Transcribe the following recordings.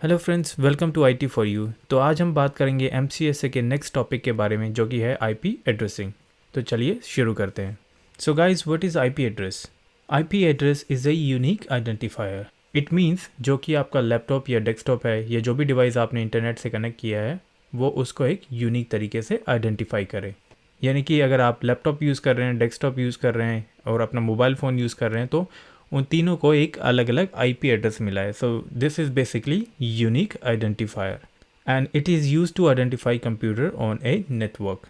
Hello friends, welcome to IT for you. तो आज हम बात करेंगे एमसीएसए के नेक्स्ट टॉपिक के बारे में, जो कि है आईपी एड्रेसिंग। तो चलिए शुरू करते हैं। So guys, what is IP address? IP address is a unique identifier. It means जो कि आपका लैपटॉप या डेस्कटॉप है या जो भी डिवाइस आपने इंटरनेट से कनेक्ट किया है, वो उसको एक यूनिक तरीके से आइडेंटिफाई करे। यानी कि अगर आप लैपटॉप यूज़ कर रहे हैं, डेस्कटॉप यूज़ कर रहे हैं और अपना मोबाइल फ़ोन यूज़ कर रहे हैं, तो उन तीनों को एक अलग अलग आईपी एड्रेस मिला है। So this is basically unique identifier and it is use to identify computer on a network.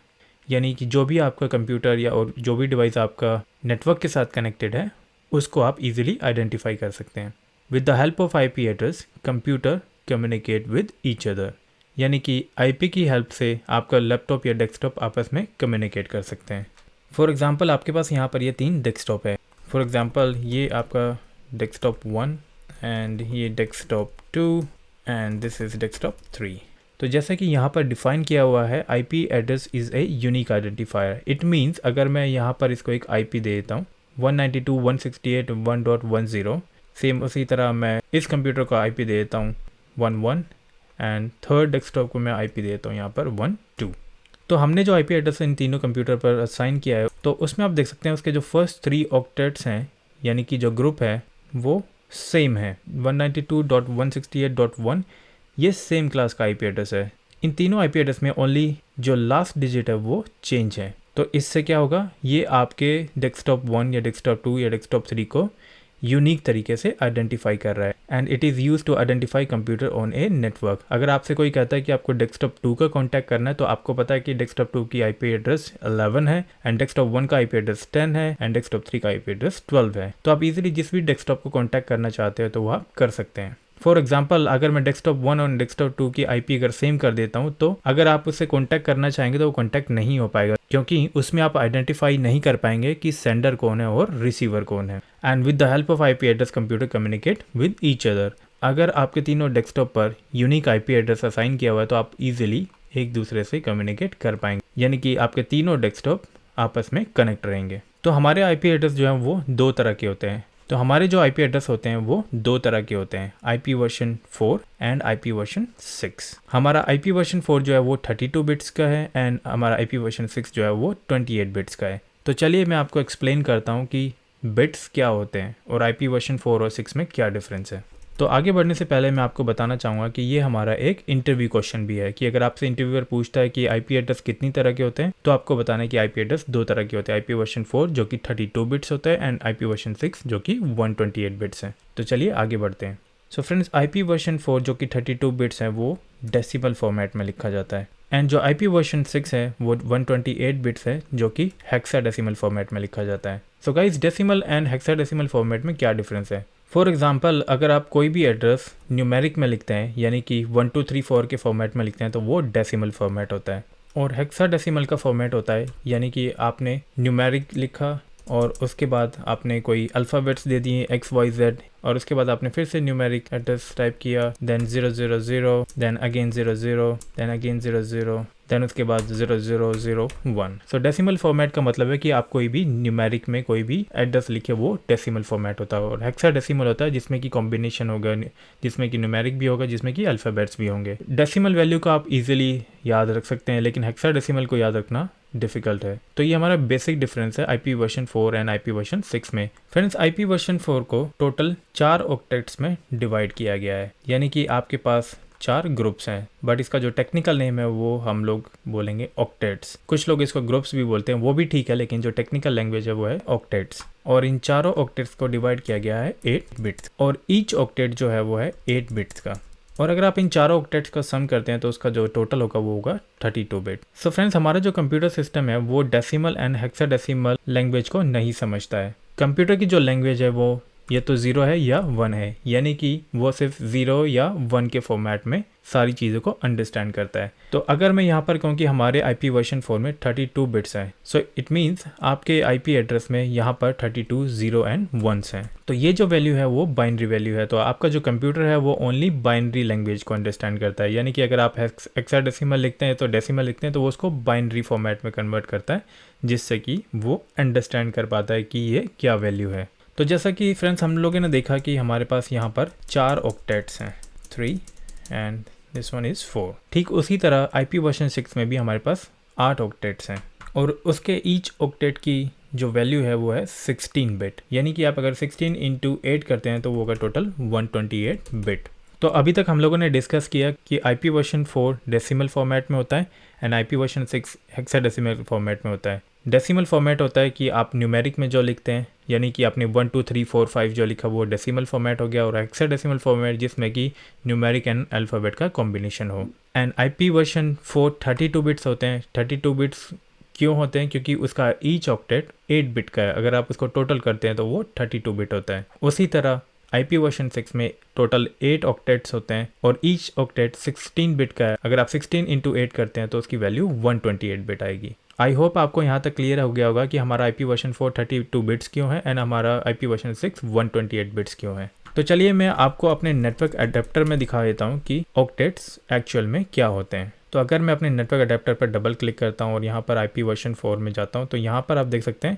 यानी कि जो भी आपका कंप्यूटर या और जो भी डिवाइस आपका नेटवर्क के साथ कनेक्टेड है, उसको आप इजीली आइडेंटिफाई कर सकते हैं। With the help of IP address, computer communicate with each other. यानी कि आईपी की हेल्प से आपका लैपटॉप या डेस्कटॉप आपस में कम्युनिकेट कर सकते हैं। फॉर एग्जांपल, आपके पास यहाँ पर ये 3 डेस्कटॉप है। फॉर एग्जांपल, ये आपका डेस्कटॉप 1 एंड ये desktop 2 and this is desktop 3। तो जैसा कि यहाँ पर डिफाइन किया हुआ है, IP address is a unique identifier. It means अगर मैं यहाँ पर इसको एक आईपी दे देता हूँ 192.168.1.10, सेम उसी तरह मैं इस कंप्यूटर को आईपी दे देता हूँ 11 एंड थर्ड डेस्कटॉप को मैं आईपी दे देता हूँ यहाँ पर 12। तो हमने जो आईपी एड्रेस इन तीनों कंप्यूटर पर असाइन किया है, तो उसमें आप देख सकते हैं उसके जो फर्स्ट 3 ऑक्टेट्स हैं, यानी कि जो ग्रुप है वो सेम है। 192.168.1 ये सेम क्लास का आईपी एड्रेस है। इन तीनों आईपी एड्रेस में ओनली जो लास्ट डिजिट है वो चेंज है। तो इससे क्या होगा, ये आपके डेस्कटॉप 1 या डेस्कटॉप 2 या डेस्कटॉप 3 को यूनिक तरीके से आइडेंटिफाई कर रहा है and it is use to identify computer on a network. अगर आपसे कोई कहता है कि आपको डेस्कटॉप 2 का कांटेक्ट करना है, तो आपको पता है कि डेस्कटॉप 2 की आईपी एड्रेस 11 है एंड डेस्कटॉप 1 का आईपी एड्रेस 10 है एंड डेस्कटॉप 3 का आईपी एड्रेस 12 है। तो आप इजीली जिस भी डेस्कटॉप को कांटेक्ट करना चाहते हो तो वो आप कर सकते हैं। फॉर एग्जाम्पल, अगर मैं डेस्कटॉप 1 और डेस्कटॉप 2 की आईपी अगर सेम कर देता हूँ, तो अगर आप उससे कांटेक्ट करना चाहेंगे तो वो कांटेक्ट नहीं हो पाएगा, क्योंकि उसमें आप आइडेंटिफाई नहीं कर पाएंगे कि सेंडर कौन है और रिसीवर कौन है। And with the help of IP address, computer communicate with each other. अगर आपके तीनों डेस्कटॉप पर यूनिक आईपी एड्रेस असाइन किया हुआ है, तो आप इजीली एक दूसरे से कम्युनिकेट कर पाएंगे, यानी कि आपके तीनों डेस्कटॉप आपस में कनेक्ट रहेंगे। तो हमारे आईपी एड्रेस जो है वो 2 तरह के होते हैं। तो हमारे जो आईपी एड्रेस होते हैं वो 2 तरह के होते हैं, IP version 4 and IP version 6। हमारा आईपी वर्जन 4 जो है वो 32 बिट्स का है एंड हमारा आईपी वर्जन 6 जो है वो 28 बिट्स का है। तो चलिए मैं आपको एक्सप्लेन करता हूँ कि बिट्स क्या होते हैं और आईपी वर्जन 4 और 6 में क्या डिफरेंस है। तो आगे बढ़ने से पहले मैं आपको बताना चाहूँगा कि ये हमारा एक इंटरव्यू क्वेश्चन भी है, कि अगर आपसे इंटरव्यूअर पूछता है कि आईपी एड्रेस कितनी तरह के होते हैं, तो आपको बताना है कि आईपी एड्रेस 2 तरह के होते हैं, आईपी वर्जन 4 जो कि 32 बिट्स होता है एंड आईपी वर्जन 6 जो कि 128 बिट्स है। तो चलिए आगे बढ़ते हैं। सो फ्रेंड्स, आईपी वर्जन 4 जो कि 32 बिट्स है वो डेसिमल फॉर्मेट में लिखा जाता है एंड जो आईपी वर्जन 6 है वो 128 बिट्स है जो कि हेक्साडेसिमल फॉर्मेट में लिखा जाता है। So guys, decimal and hexadecimal format में क्या डिफरेंस है? फॉर एग्जाम्पल, अगर आप कोई भी एड्रेस न्यूमेरिक में लिखते हैं, यानी कि 1 2 3 4 के फॉर्मेट में लिखते हैं, तो वो डेसिमल फॉर्मेट होता है। और हेक्साडेसिमल का फॉर्मेट होता है, यानी कि आपने न्यूमेरिक लिखा और उसके बाद आपने कोई अल्फ़ाबेट्स दे दिए x y z और उसके बाद आपने फिर से न्यूमेरिक एड्रेस टाइप किया, then 000, then again 00, then again 00, then उसके बाद 0001। सो डेसिमल फॉर्मेट का मतलब है कि आप कोई भी न्यूमेरिक में कोई भी एड्रेस लिखे वो डेसिमल फॉर्मेट होता है। और हेक्साडेसिमल होता है जिसमें कि कॉम्बिनेशन होगा, जिसमें कि न्यूमेरिक भी होगा, जिसमें कि अल्फ़ाबेट्स भी होंगे। डेसिमल वैल्यू को आप इजीली याद रख सकते हैं, लेकिन हेक्साडेसिमल को याद रखना डिफिकल्ट है। तो ये हमारा बेसिक डिफरेंस है IP version 4 and IP version 6 में। फ्रेंड्स, आईपी वर्जन 4 को टोटल 4 ऑक्टेट्स में डिवाइड किया गया है, यानी कि आपके पास 4 ग्रुप्स हैं, बट इसका जो टेक्निकल नेम है वो हम लोग बोलेंगे ऑक्टेट्स। कुछ लोग इसको ग्रुप्स भी बोलते हैं, वो भी ठीक है, लेकिन जो टेक्निकल लैंग्वेज है वो है ऑक्टेट्स। और इन चारों ऑक्टेट्स को डिवाइड किया गया है 8 बिट्स और ईच ऑक्टेट जो है वो है 8 बिट्स का। और अगर आप इन चारों ऑक्टेट्स का सम करते हैं तो उसका जो टोटल होगा वो होगा 32 बिट। सो फ्रेंड्स, हमारा जो कंप्यूटर सिस्टम है वो डेसिमल एंड हेक्साडेसिमल लैंग्वेज को नहीं समझता है। कंप्यूटर की जो लैंग्वेज है वो या तो 0 है या 1 है, यानी कि वो सिर्फ 0 या 1 के फॉर्मेट में सारी चीज़ों को अंडरस्टैंड करता है। तो अगर मैं यहाँ पर कहूँ कि हमारे आईपी वर्जन 4 में 32 बिट्स हैं, सो इट मीन्स आपके आईपी एड्रेस में यहाँ पर 32 0 एंड 1s हैं। तो ये जो वैल्यू है वो बाइनरी वैल्यू है। तो आपका जो कंप्यूटर है वो ओनली बाइनरी लैंग्वेज को अंडरस्टैंड करता है, यानी कि अगर आप हेक्साडेसिमल लिखते हैं तो डेसिमल लिखते हैं तो वो उसको बाइनरी फॉर्मेट में कन्वर्ट करता है, जिससे कि वो अंडरस्टैंड कर पाता है कि ये क्या वैल्यू है। तो जैसा कि फ्रेंड्स हम लोगों ने देखा कि हमारे पास यहाँ पर 4 ऑक्टेट्स हैं, 3 एंड दिस वन इज़ 4। ठीक उसी तरह IP वर्जन 6 में भी हमारे पास 8 ऑक्टेट्स हैं और उसके ईच ऑक्टेट की जो वैल्यू है वो है 16 बिट, यानी कि आप अगर 16 इंटू 8 करते हैं तो वो होगा टोटल 128 बिट। तो अभी तक हम लोगों ने डिस्कस किया कि IP वर्जन 4 डेसिमल फॉर्मेट में होता है and IP version 6 hexadecimal format में होता है। डेसिमल फॉर्मेट होता है कि आप न्यूमेरिक में जो लिखते हैं, यानी कि आपने 1 2 3 4 5 जो लिखा वो डेसिमल फॉर्मेट हो गया, और हेक्साडेसिमल फॉर्मेट जिसमें कि न्यूमेरिक एंड अल्फ़ाबेट का कॉम्बिनेशन हो। एंड IP वर्जन 4 32 बिट्स होते हैं। 32 बिट्स क्यों होते हैं? क्योंकि उसका ईच ऑक्टेट 8 बिट का है। अगर आप उसको टोटल करते हैं तो वो 32 बिट होता है। उसी तरह IP वर्जन 6 में टोटल 8 ऑक्टेट्स होते हैं और ईच ऑक्टेट 16 बिट का है। अगर आप 16 इंटू 8 करते हैं तो उसकी वैल्यू 128 बिट आएगी। आई होप आपको यहाँ तक क्लियर हो गया होगा कि हमारा IP वर्जन 4 32 बिट्स क्यों है एंड हमारा IP वर्जन 6 128 बिट्स क्यों है। तो चलिए मैं आपको अपने नेटवर्क अडेप्टर में दिखा देता हूँ कि ऑक्टेट्स एक्चुअल में क्या होते हैं। तो अगर मैं अपने नेटवर्क अडेप्टर पर डबल क्लिक करता हूँ और यहाँ पर IP वर्जन 4 में जाता हूँ तो यहाँ पर आप देख सकते हैं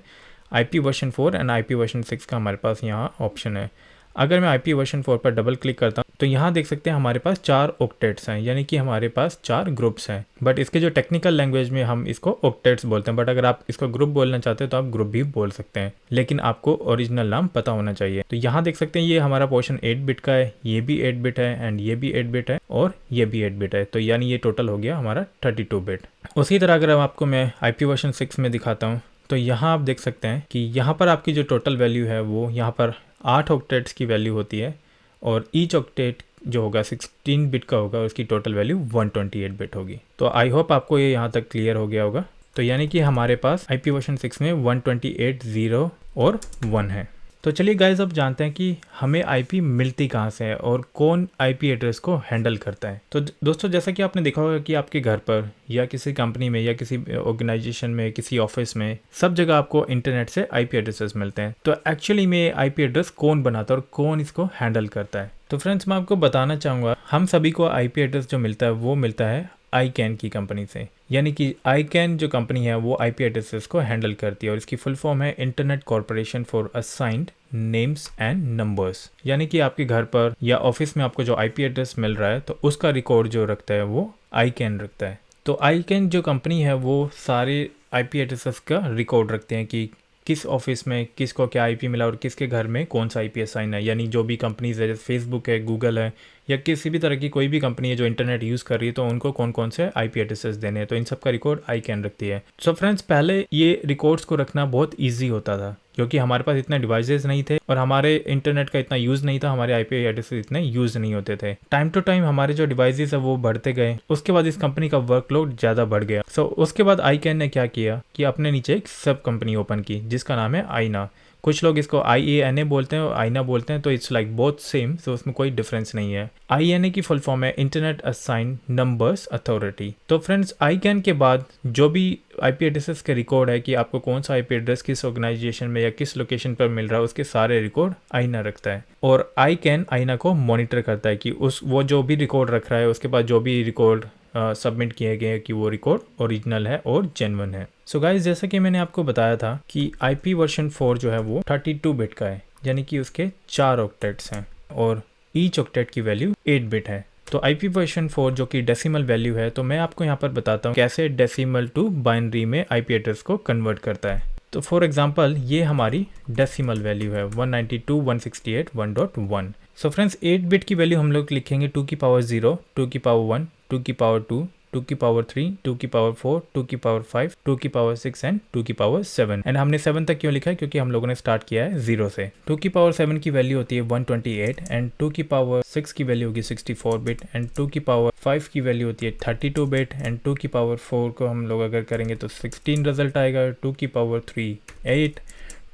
IP version 4 and IP version 6 का हमारे पास यहाँ ऑप्शन है। अगर मैं IP वर्जन 4 पर डबल क्लिक करता हूँ तो यहाँ देख सकते हैं हमारे पास 4 ऑक्टेट्स हैं, यानी कि हमारे पास 4 ग्रुप्स हैं। बट इसके जो टेक्निकल लैंग्वेज में हम इसको ऑक्टेट्स बोलते हैं, बट अगर आप इसको ग्रुप बोलना चाहते हैं तो आप ग्रुप भी बोल सकते हैं, लेकिन आपको ओरिजिनल नाम पता होना चाहिए। तो यहाँ देख सकते हैं ये हमारा पोर्शन 8 बिट का है, ये भी 8 बिट है एंड ये भी 8 बिट है और ये भी 8 बिट है। तो यानी ये टोटल हो गया हमारा 32 बिट। उसी तरह अगर आपको मैं IP वर्जन 6 में दिखाता हूँ तो यहाँ आप देख सकते हैं कि यहाँ पर आपकी जो टोटल वैल्यू है वो यहाँ पर 8 ऑक्टेट्स की वैल्यू होती है और ईच ऑक्टेट जो होगा 16 बिट का होगा, उसकी टोटल वैल्यू 128 बिट होगी। तो आई होप आपको ये यहाँ तक क्लियर हो गया होगा। तो यानी कि हमारे पास IP वर्जन 6 में 128 0 और 1 है। तो चलिए गाइज अब जानते हैं कि हमें IP मिलती कहाँ से है और कौन IP एड्रेस को हैंडल करता है। तो दोस्तों जैसा कि आपने देखा होगा कि आपके घर पर या किसी कंपनी में या किसी ऑर्गेनाइजेशन में, किसी ऑफिस में, सब जगह आपको इंटरनेट से IP एड्रेसेस मिलते हैं। तो एक्चुअली में IP एड्रेस कौन बनाता है और कौन इसको हैंडल करता है? तो फ्रेंड्स मैं आपको बताना चाहूँगा, हम सभी को IP एड्रेस जो मिलता है वो मिलता है ICANN की कंपनी से। यानी कि ICANN जो कंपनी है वो IP एड्रेसेस को हैंडल करती है और इसकी फुल फॉर्म है internet corporation for assigned names and numbers. यानी कि आपके घर पर या ऑफिस में आपको जो IP एड्रेस मिल रहा है तो उसका रिकॉर्ड जो रखता है वो ICANN रखता है। तो ICANN जो कंपनी है वो सारे IP एड्रेसेस का रिकॉर्ड रखते हैं कि किस ऑफिस में किसको क्या IP मिला और किसके घर में कौन सा IP असाइन है। यानी जो भी कंपनीज है, जैसे फेसबुक है, गूगल है या किसी भी तरह की कोई भी कंपनी है जो इंटरनेट यूज़ कर रही है, तो उनको कौन कौन से IP एड्रेसेस देने हैं, तो इन सब का रिकॉर्ड ICANN रखती है। सो फ्रेंड्स पहले ये रिकॉर्ड्स को रखना बहुत ईजी होता था क्योंकि हमारे पास इतने डिवाइसेस नहीं थे और हमारे इंटरनेट का इतना यूज़ नहीं था, हमारे IP एड्रेसेस इतने यूज़ नहीं होते थे। टाइम टू टाइम हमारे जो डिवाइसेस है वो बढ़ते गए, उसके बाद इस कंपनी का वर्कलोड ज़्यादा बढ़ गया। सो उसके बाद ICANN ने क्या किया कि अपने नीचे एक सब कंपनी ओपन की जिसका नाम है आईना। कुछ लोग इसको IANA बोलते हैं और आईना बोलते हैं, तो इट्स लाइक बोथ सेम, तो उसमें कोई डिफरेंस नहीं है। IANA की फुल फॉर्म है इंटरनेट असाइंड नंबर्स अथॉरिटी। तो फ्रेंड्स ICANN के बाद जो भी IP एड्रेसेस के रिकॉर्ड है कि आपको कौन सा IP एड्रेस किस ऑर्गेनाइजेशन में या किस लोकेशन पर मिल रहा है, उसके सारे रिकॉर्ड आईना रखता है और ICANN आईना को मॉनिटर करता है कि वो जो भी रिकॉर्ड रख रहा है उसके बाद जो भी रिकॉर्ड सबमिट किए गए कि वो रिकॉर्ड ओरिजिनल है और जेन्युइन है। सो गाइस जैसा कि मैंने आपको बताया था कि IP वर्जन 4 जो है वो 32 बिट का है, यानी कि उसके 4 ऑक्टेट्स हैं और ईच ऑक्टेट की वैल्यू 8 बिट है। तो IP वर्जन 4 जो कि डेसिमल वैल्यू है, तो मैं आपको यहाँ पर बताता हूँ कैसे डेसिमल टू बाइनरी में IP एड्रेस को कन्वर्ट करता है। तो फॉर एग्जांपल ये हमारी डेसिमल वैल्यू है 192.168.1.1। सो फ्रेंड्स 8 बिट की वैल्यू हम लोग लिखेंगे 2 की पावर 0, 2 की पावर 1, 2 की पावर 2, 2 की पावर 3, 2 की पावर 4, 2 की पावर 5, 2 की पावर 6 एंड 2 की पावर 7। एंड हमने 7 तक क्यों लिखा है? क्योंकि हम लोगों ने स्टार्ट किया है 0 से। 2 की पावर 7 की वैल्यू होती है 128 एंड 2 की पावर 6 की वैल्यू होगी 64 बिट एंड 2 की पावर 5 की वैल्यू होती है 32 बिट एंड 2 की पावर 4 को हम लोग अगर करेंगे तो 16 रिजल्ट आएगा। 2 की पावर 3 8,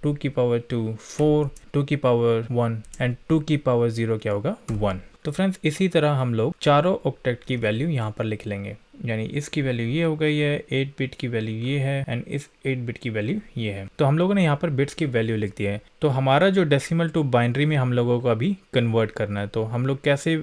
2 की पावर 2 4, 2 की पावर 1 एंड 2 की पावर 0 क्या होगा 1। तो फ्रेंड्स इसी तरह हम लोग चारों ऑक्टेट की वैल्यू यहाँ पर लिख लेंगे, यानी इसकी वैल्यू ये हो गई है, 8 बिट की वैल्यू ये है एंड इस 8 बिट की वैल्यू ये है। तो हम लोगों ने यहाँ पर बिट्स की वैल्यू लिख दी है। तो हमारा जो डेसिमल टू बाइनरी में हम लोगों को अभी कन्वर्ट करना है, तो हम लोग कैसे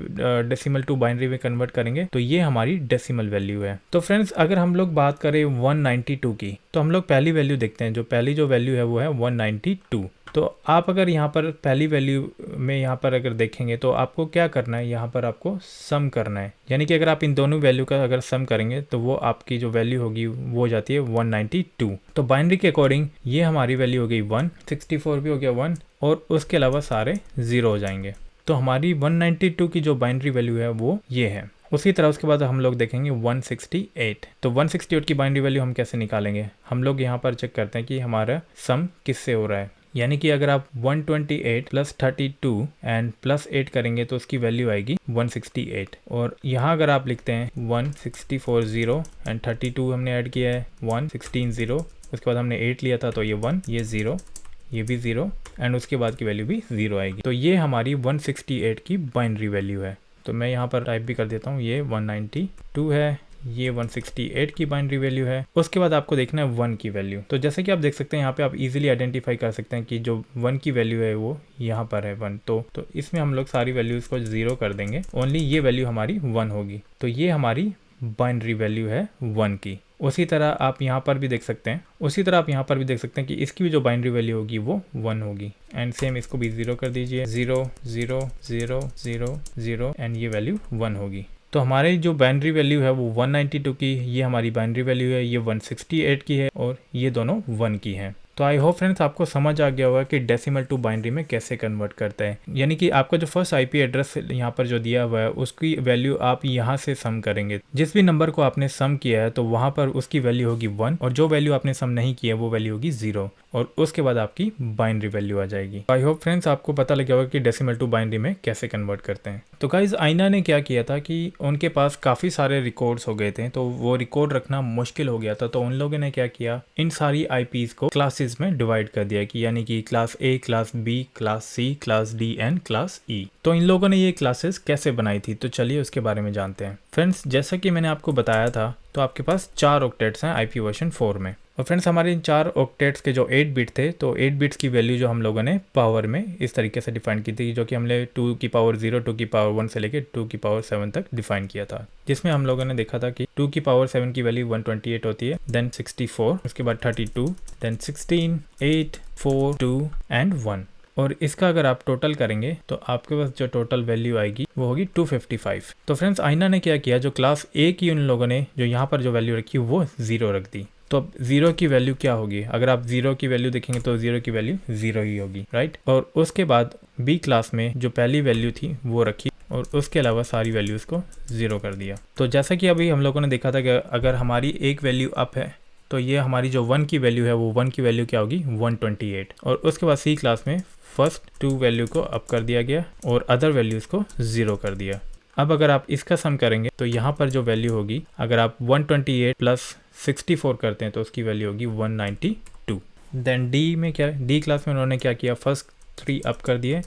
डेसिमल टू बाइनरी में कन्वर्ट करेंगे? तो ये हमारी डेसिमल वैल्यू है। तो फ्रेंड्स अगर हम लोग बात करें 192 की, तो हम लोग पहली वैल्यू देखते हैं। जो पहली जो वैल्यू है वो है 192। तो आप अगर यहाँ पर पहली वैल्यू में यहाँ पर अगर देखेंगे तो आपको क्या करना है, यहाँ पर आपको सम करना है। यानी कि अगर आप इन दोनों वैल्यू का अगर सम करेंगे तो वो आपकी जो वैल्यू होगी वो हो जाती है 192। तो बाइनरी के अकॉर्डिंग ये हमारी वैल्यू हो गई 1, 64 भी हो गया 1, और उसके अलावा सारे 0 हो जाएंगे। तो हमारी 192 की जो बाइनरी वैल्यू है वो ये है। उसी तरह उसके बाद हम लोग देखेंगे 168। तो 168 की बाइनरी वैल्यू हम कैसे निकालेंगे, हम लोग यहाँ पर चेक करते हैं कि हमारा सम किससे हो रहा है। यानी कि अगर आप 128 प्लस 32 एंड प्लस 8 करेंगे तो उसकी वैल्यू आएगी 168। और यहाँ अगर आप लिखते हैं 164 0 एंड 32 हमने ऐड किया है 116 0, उसके बाद हमने 8 लिया था तो ये 1, ये 0, ये भी 0 एंड उसके बाद की वैल्यू भी 0 आएगी। तो ये हमारी 168 की बाइनरी वैल्यू है। तो मैं यहाँ पर टाइप भी कर देता हूँ, ये 192 है, ये 168 की बाइनरी वैल्यू है। उसके बाद आपको देखना है 1 की वैल्यू। तो जैसे कि आप देख सकते हैं यहाँ पे आप इजीली आइडेंटिफाई कर सकते हैं कि जो 1 की वैल्यू है वो यहाँ पर है 1। तो इसमें हम लोग सारी वैल्यूज को 0 कर देंगे, ओनली ये वैल्यू हमारी 1 होगी। तो ये हमारी बाइनरी वैल्यू है 1 की। उसी तरह आप यहाँ पर भी देख सकते हैं, कि इसकी भी जो बाइनरी वैल्यू होगी वो 1 होगी। एंड सेम इसको भी 0 कर दीजिए, 0 0 0 0 0 एंड ये वैल्यू 1 होगी। तो हमारी जो बाइनरी वैल्यू है वो 192 की, ये हमारी बाइनरी वैल्यू है, ये 168 की है और ये दोनों 1 की हैं। तो आई होप फ्रेंड्स आपको समझ आ गया होगा कि डेसिमल टू बाइनरी में कैसे कन्वर्ट करते हैं। यानी कि आपका जो फर्स्ट आईपी एड्रेस यहाँ पर जो दिया हुआ है उसकी वैल्यू आप यहाँ से सम करेंगे। जिस भी नंबर को आपने सम किया है तो वहाँ पर उसकी वैल्यू होगी 1 और जो वैल्यू आपने सम नहीं किया है वो वैल्यू होगी 0 और उसके बाद आपकी बाइनरी वैल्यू आ जाएगी। आई होप फ्रेंड्स आपको पता लग गया होगा कि डेसिमल टू बाइनरी में कैसे कन्वर्ट करते हैं। तो गाइज आईना ने क्या किया था कि उनके पास काफ़ी सारे रिकॉर्ड्स हो गए थे, तो वो रिकॉर्ड रखना मुश्किल हो गया था। तो उन लोगों ने क्या किया, इन सारी आईपीज को क्लासेस में डिवाइड कर दिया कि यानी कि class A, class B, class C, class D and class E. तो इन लोगों ने ये क्लासेस कैसे बनाई थी, तो चलिए उसके बारे में जानते हैं। फ्रेंड्स जैसा कि मैंने आपको बताया था तो आपके पास 4 ऑक्टेट्स हैं आईपी वर्जन 4 में। और फ्रेंड्स हमारे इन 4 ऑक्टेट्स के जो 8 बिट थे, तो 8 बिट्स की वैल्यू जो हम लोगों ने पावर में इस तरीके से डिफाइन की थी, जो कि हमने 2 की पावर 0, 2 की पावर 1 से लेकर 2 की पावर 7 तक डिफाइन किया था। जिसमें हम लोगों ने देखा था कि 2 की पावर 7 की वैल्यू 128 होती है, देन 64, उसके बाद 32, देन 16, 8, 4, 2 एंड 1। और इसका अगर आप टोटल करेंगे तो आपके पास जो टोटल वैल्यू आएगी वो होगी 255। तो फ्रेंड्स आईना ने क्या किया, जो क्लास ए की उन लोगों ने जो यहाँ पर जो वैल्यू रखी वो 0 रख दी। तो अब 0 की वैल्यू क्या होगी, अगर आप 0 की वैल्यू देखेंगे तो 0 की वैल्यू 0 ही होगी, राइट। और उसके बाद बी क्लास में जो पहली वैल्यू थी वो रखी और उसके अलावा सारी वैल्यूज़ को 0 कर दिया। तो जैसा कि अभी हम लोगों ने देखा था कि अगर हमारी एक वैल्यू अप है तो ये हमारी जो 1 की वैल्यू है वो 1 की वैल्यू क्या होगी 128। और उसके बाद सी क्लास में फर्स्ट 2 वैल्यू को अप कर दिया गया और अदर वैल्यूज़ को 0 कर दिया। अब अगर आप इसका सम करेंगे तो यहाँ पर जो वैल्यू होगी, अगर आप 128 प्लस 64 करते हैं तो उसकी वैल्यू होगी 192। देन डी में क्या, डी क्लास में उन्होंने क्या किया, फर्स्ट 3 अप कर दिए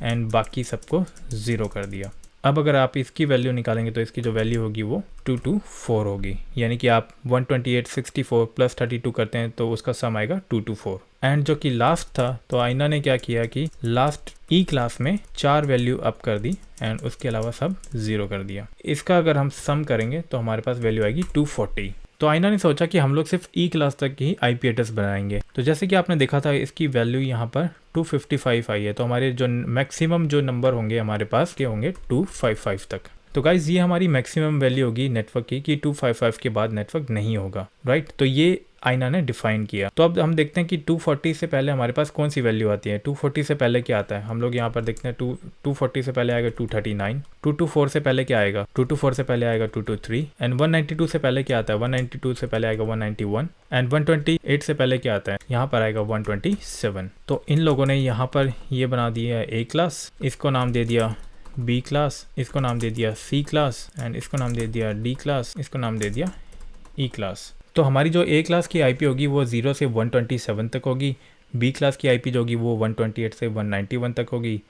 एंड बाकी सबको 0 कर दिया। अब अगर आप इसकी वैल्यू निकालेंगे तो इसकी जो वैल्यू होगी वो 224 होगी। यानी कि आप 128 64 प्लस 32 करते हैं तो उसका सम आएगा 224। एंड जो कि लास्ट था, तो आईना ने क्या किया कि लास्ट ई क्लास में 4 वैल्यू अप कर दी एंड उसके अलावा सब 0 कर दिया। इसका अगर हम सम करेंगे तो हमारे पास वैल्यू आएगी 240। तो आईना ने सोचा कि हम लोग सिर्फ ई क्लास तक ही आईपी एड्रेस बनाएंगे। तो जैसे कि आपने देखा था इसकी वैल्यू यहाँ पर 255 आई है, तो हमारे जो मैक्सिमम जो नंबर होंगे हमारे पास के होंगे 255 तक। तो गाइज ये हमारी मैक्सिमम वैल्यू होगी नेटवर्क की कि 255 के बाद नेटवर्क नहीं होगा, राइट। तो ये आईना ने डिफाइन किया। तो अब हम देखते हैं कि 240 से पहले हमारे पास कौन सी वैल्यू आती है। 240 से पहले क्या आता है, हम लोग यहाँ पर देखते हैं 240 से पहले आएगा 239, 224 से पहले क्या आएगा, 224 से पहले आएगा 223 एंड 192 से पहले क्या आता है, 192 से पहले आएगा 191 एंड 128 से पहले क्या आता है, यहाँ पर आएगा 127। तो इन लोगों ने यहाँ पर ये बना दिया है ए क्लास, इसको नाम दे दिया बी क्लास, इसको नाम दे दिया सी क्लास एंड इसको नाम दे दिया डी क्लास, इसको नाम दे दिया ई क्लास। तो हमारी जो ए क्लास की आईपी होगी वो 0 से 127 तक होगी, बी क्लास की आईपी जो होगी वो 128 से 191 तक होगी,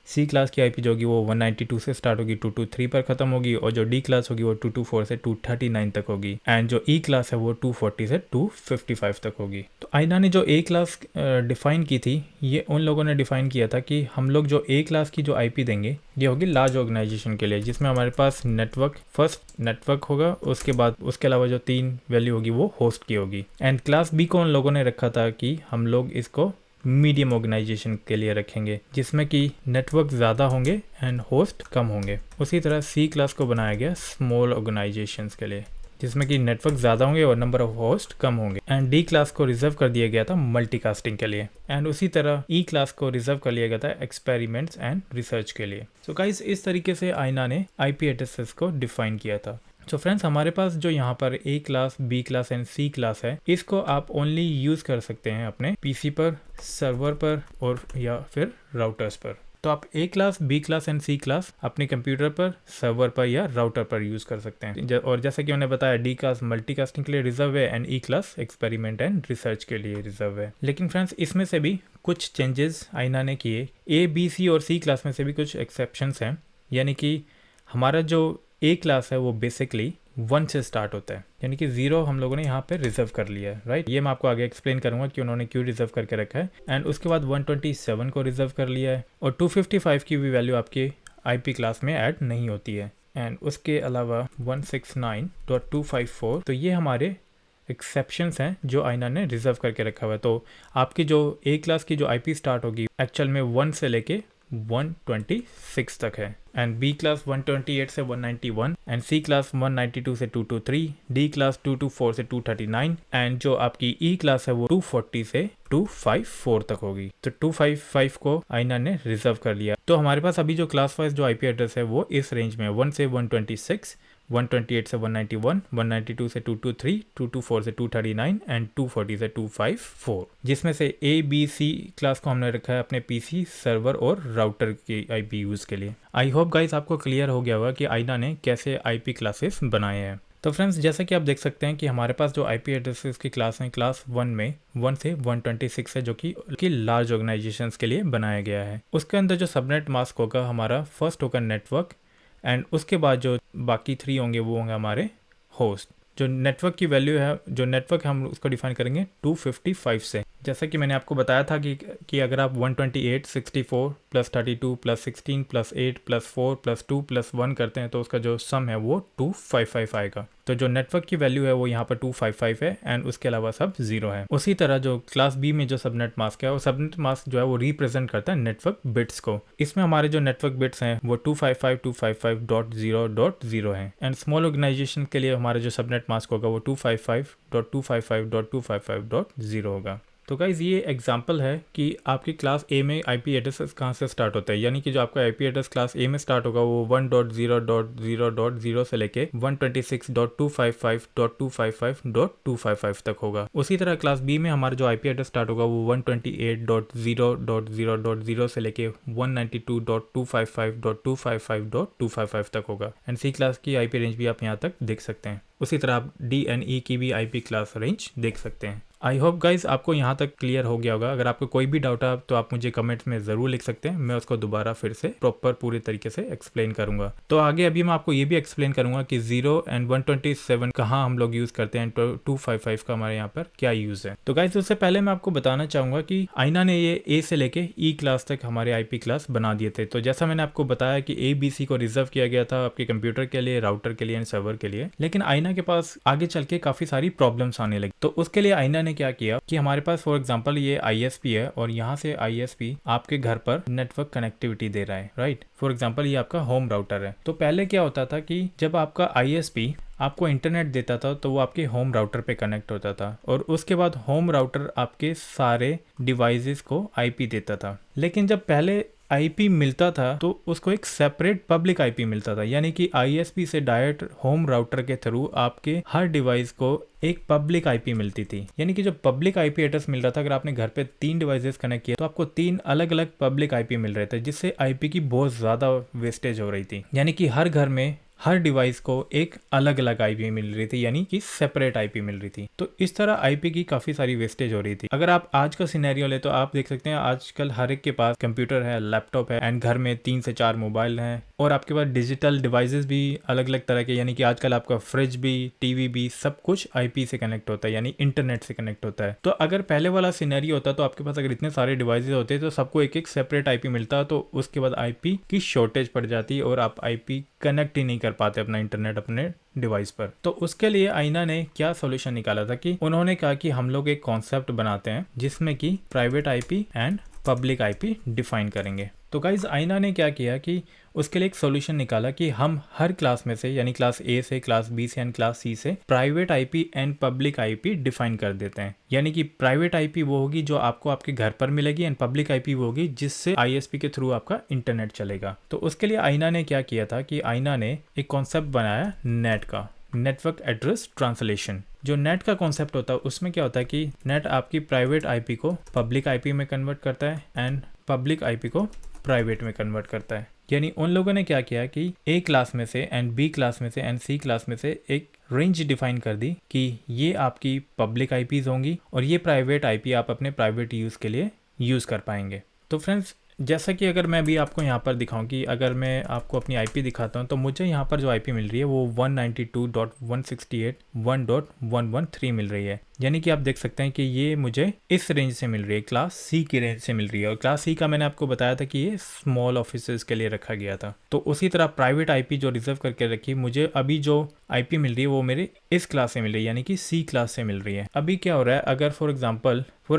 सी क्लास की आईपी जो होगी वो 192 से स्टार्ट होगी 223 पर खत्म होगी और जो डी क्लास होगी वो 224 से 239 तक होगी एंड जो ई क्लास है वो 240 से 255 तक होगी। तो आईना ने जो ए क्लास डिफाइन की थी, ये उन लोगों ने डिफाइन किया था कि हम लोग जो ए क्लास की जो आईपी देंगे ये होगी लार्ज ऑर्गेनाइजेशन के लिए, जिसमें हमारे पास नेटवर्क फर्स्ट नेटवर्क होगा, उसके बाद उसके अलावा जो 3 वैल्यू होगी वो होस्ट की होगी। एंड क्लास बी को उन लोगों ने रखा था कि हम लोग इसको मीडियम ऑर्गेनाइजेशन के लिए रखेंगे, जिसमें कि नेटवर्क ज़्यादा होंगे एंड होस्ट कम होंगे। उसी तरह सी क्लास को बनाया गया स्मॉल ऑर्गेनाइजेशंस के लिए, जिसमें कि नेटवर्क ज़्यादा होंगे और नंबर ऑफ होस्ट कम होंगे। एंड डी क्लास को रिजर्व कर दिया गया था मल्टीकास्टिंग के लिए। एंड उसी तरह ई क्लास को रिजर्व कर लिया गया था एक्सपेरिमेंट्स एंड रिसर्च के लिए। सो गाइस, इस तरीके से आईना ने आईपी एड्रेसेस को डिफाइन किया था। तो फ्रेंड्स, हमारे पास जो यहाँ पर A class, B class and C class है, इसको आप ओनली यूज़ कर सकते हैं अपने पीसी पर, सर्वर पर और या फिर राउटर्स पर। तो आप A class, B class and C class अपने कंप्यूटर पर, सर्वर पर या राउटर पर यूज़ कर सकते हैं। और जैसे कि मैंने बताया, डी क्लास मल्टीकास्टिंग के लिए रिजर्व है and E class experiment and research के लिए रिजर्व है। लेकिन फ्रेंड्स, इसमें से भी कुछ चेंजेस आईना ने किए। ए, बी, सी और सी क्लास में से भी कुछ एक्सेप्शंस हैं, यानी कि हमारा जो ए क्लास है वो बेसिकली 1 से स्टार्ट होता है, यानी कि 0 हम लोगों ने यहाँ पे रिजर्व कर लिया है, राइट। ये मैं आपको आगे एक्सप्लेन करूंगा कि उन्होंने क्यों रिजर्व करके रखा है। एंड उसके बाद 127 को रिजर्व कर लिया है और 255 की भी वैल्यू आपकी आईपी क्लास में ऐड नहीं होती है। एंड उसके अलावा 169.254, तो ये हमारे एक्सेप्शंस हैं जो आईना ने रिजर्व करके रखा हुआ है। तो आपकी जो ए क्लास की जो आईपी स्टार्ट होगी एक्चुअल में 1 से लेके 126 तक है। एंड बी क्लास 128 से 191 एंड सी क्लास 192 से 223, डी क्लास 224 से 239 एंड जो आपकी ई क्लास है वो 240 से 254 तक होगी। तो 255 को आईना ने रिजर्व कर लिया। तो हमारे पास अभी जो क्लास वाइज जो आईपी एड्रेस है वो इस रेंज में 1 से 126, 128 से 191, 192 से 223, 224 से 239 एंड 240 से 254, जिसमें से ए, बी, सी क्लास को हमने रखा है अपने पीसी, सर्वर और राउटर की आईपी यूज़ के लिए। आई होप गाइस आपको क्लियर हो गया होगा कि आईना ने कैसे आईपी क्लासेस बनाए हैं। तो फ्रेंड्स, जैसा कि आप देख सकते हैं कि हमारे पास जो आईपी एड्रेसेस की क्लास हैं, क्लास 1 में 1 से 126 है, जो कि लार्ज ऑर्गेनाइजेशंस के लिए बनाया गया है। उसके अंदर जो सबनेट मास्क होगा हमारा फर्स्ट होगा नेटवर्क एंड उसके बाद जो बाकी 3 होंगे वो होंगे हमारे होस्ट। जो नेटवर्क की वैल्यू है, जो नेटवर्क हम उसको डिफाइन करेंगे 255 से। जैसा कि मैंने आपको बताया था कि अगर आप 128, 64 plus 32 plus 16 plus 8 plus 4 plus 2 plus 1 करते हैं तो उसका जो सम है वो 255 आएगा। तो जो नेटवर्क की वैल्यू है वो यहाँ पर 255 है एंड उसके अलावा सब 0 है। उसी तरह जो क्लास बी में जो सबनेट मास्क है, वो सबनेट मास्क जो है वो रिप्रेजेंट करता है नेटवर्क बिट्स को। इसमें हमारे जो नेटवर्क बिट्स हैं वो 255.255.0.0 है। एंड स्मॉल ऑर्गेनाइजेशन के लिए हमारा जो सबनेट मास्क होगा वो 255.255.255.0 होगा। तो गाइज़, ये एग्जांपल है कि आपकी क्लास ए में आईपी एड्रेस कहाँ से स्टार्ट होता है, यानी कि जो आपका आईपी एड्रेस क्लास ए में स्टार्ट होगा वो 1.0.0.0 से लेके 126.255.255.255 तक होगा। उसी तरह क्लास बी में हमारा जो आईपी एड्रेस स्टार्ट होगा वो 128.0.0.0 से लेके 192.255.255.255 तक होगा। एंड सी क्लास की आईपी रेंज भी आप यहाँ तक देख सकते हैं। उसी तरह आप डी एंड ई की भी आईपी क्लास रेंज देख सकते हैं। आई होप गाइज आपको यहाँ तक क्लियर हो गया होगा। अगर आपको कोई भी डाउट है तो आप मुझे कमेंट्स में ज़रूर लिख सकते हैं, मैं उसको दोबारा फिर से प्रॉपर पूरे तरीके से एक्सप्लेन करूंगा। तो आगे अभी मैं आपको ये भी एक्सप्लेन करूंगा कि 0 एंड 127 कहाँ हम लोग यूज़ करते हैं, 255 का हमारे यहाँ पर क्या यूज़ है। तो गाइज, उससे पहले मैं आपको बताना चाहूँगा कि आईना ने ये ए से लेके ई क्लास तक हमारे आईपी क्लास बना दिए थे। तो जैसा मैंने आपको बताया कि ए, बी, सी को रिजर्व किया गया था आपके कंप्यूटर के लिए, राउटर के लिए एंड सर्वर के लिए, लेकिन आईना के पास आगे चल के काफ़ी सारी प्रॉब्लम्स आने लगी। तो उसके लिए आईना ने क्या किया कि हमारे पास फॉर एग्जांपल ये आईएसपी है और यहाँ से आईएसपी आपके घर पर नेटवर्क कनेक्टिविटी दे रहा है, राइट। फॉर एग्जांपल ये आपका होम राउटर है। तो पहले क्या होता था कि जब आपका आईएसपी आपको इंटरनेट देता था तो वो आपके होम राउटर पे कनेक्ट होता था और उसके बाद होम राउटर आपके सारे डिवाइसेस को आईपी देता था। लेकिन जब पहले आईपी मिलता था तो उसको एक सेपरेट पब्लिक आईपी मिलता था, यानी कि आईएसपी से डायरेक्ट होम राउटर के थ्रू आपके हर डिवाइस को एक पब्लिक आईपी मिलती थी। यानी कि जो पब्लिक आईपी एड्रेस मिल रहा था, अगर आपने घर पे 3 डिवाइसेस कनेक्ट किए तो आपको 3 अलग अलग पब्लिक आईपी मिल रहे थे, जिससे आईपी की बहुत ज़्यादा वेस्टेज हो रही थी। यानी कि हर घर में हर डिवाइस को एक अलग अलग आईपी मिल रही थी, यानी कि सेपरेट आईपी मिल रही थी। तो इस तरह आईपी की काफ़ी सारी वेस्टेज हो रही थी। अगर आप आज का सिनेरियो ले तो आप देख सकते हैं आजकल हर एक के पास कंप्यूटर है, लैपटॉप है एंड घर में 3 से 4 मोबाइल हैं और आपके पास डिजिटल डिवाइसेस भी अलग अलग तरह के, यानी कि आजकल आपका फ्रिज भी, टीवी भी, सब कुछ आईपी से कनेक्ट होता है, यानी इंटरनेट से कनेक्ट होता है। तो अगर पहले वाला सिनेरियो होता तो आपके पास अगर इतने सारे डिवाइसेस होते तो सबको एक एक सेपरेट आईपी मिलता, तो उसके बाद आईपी की शॉर्टेज पड़ जाती और आप आईपी कनेक्ट ही नहीं कर पाते अपना इंटरनेट अपने डिवाइस पर। तो उसके लिए आईना ने क्या सॉल्यूशन निकाला था कि उन्होंने कहा कि हम लोग एक कॉन्सेप्ट बनाते हैं जिसमें कि private IP and public IP define करेंगे। तो गाइज आईना ने क्या किया कि उसके लिए एक सॉल्यूशन निकाला कि हम हर क्लास में से, यानी क्लास ए से, क्लास बी से एंड क्लास सी से private IP and public IP define कर देते हैं। यानी कि प्राइवेट आईपी वो होगी जो आपको आपके घर पर मिलेगी एंड पब्लिक आईपी वो होगी जिससे आईएसपी के थ्रू आपका इंटरनेट चलेगा। तो उसके लिए आईना ने क्या किया था कि आईना ने एक कॉन्सेप्ट बनाया नेट का, नेटवर्क एड्रेस ट्रांसलेशन। जो नेट का कॉन्सेप्ट होता है उसमें क्या होता है कि नेट आपकी प्राइवेट आईपी को पब्लिक आईपी में कन्वर्ट करता है एंड पब्लिक आईपी को प्राइवेट में कन्वर्ट करता है। यानी उन लोगों ने क्या किया कि ए क्लास में से एंड बी क्लास में से एंड सी क्लास में से एक रेंज डिफाइन कर दी कि ये आपकी पब्लिक आईपीज होंगी और ये प्राइवेट आईपी आप अपने प्राइवेट यूज़ के लिए यूज़ कर पाएंगे। तो फ्रेंड्स, जैसा कि अगर मैं भी आपको यहाँ पर दिखाऊं कि अगर मैं आपको अपनी आईपी दिखाता हूँ तो मुझे यहाँ पर जो आईपी मिल रही है वो 192.168.1.113 मिल रही है। यानी कि आप देख सकते हैं कि ये मुझे इस रेंज से मिल रही है, क्लास सी की रेंज से मिल रही है। और क्लास सी का मैंने आपको बताया था कि ये स्मॉल ऑफिसेज के लिए रखा गया था। तो उसी तरह प्राइवेट आईपी जो रिजर्व करके रखी, मुझे अभी जो आईपी मिल रही है वो मेरे इस क्लास से मिल रही है, यानी कि सी क्लास से मिल रही है। अभी क्या हो रहा है, अगर फॉर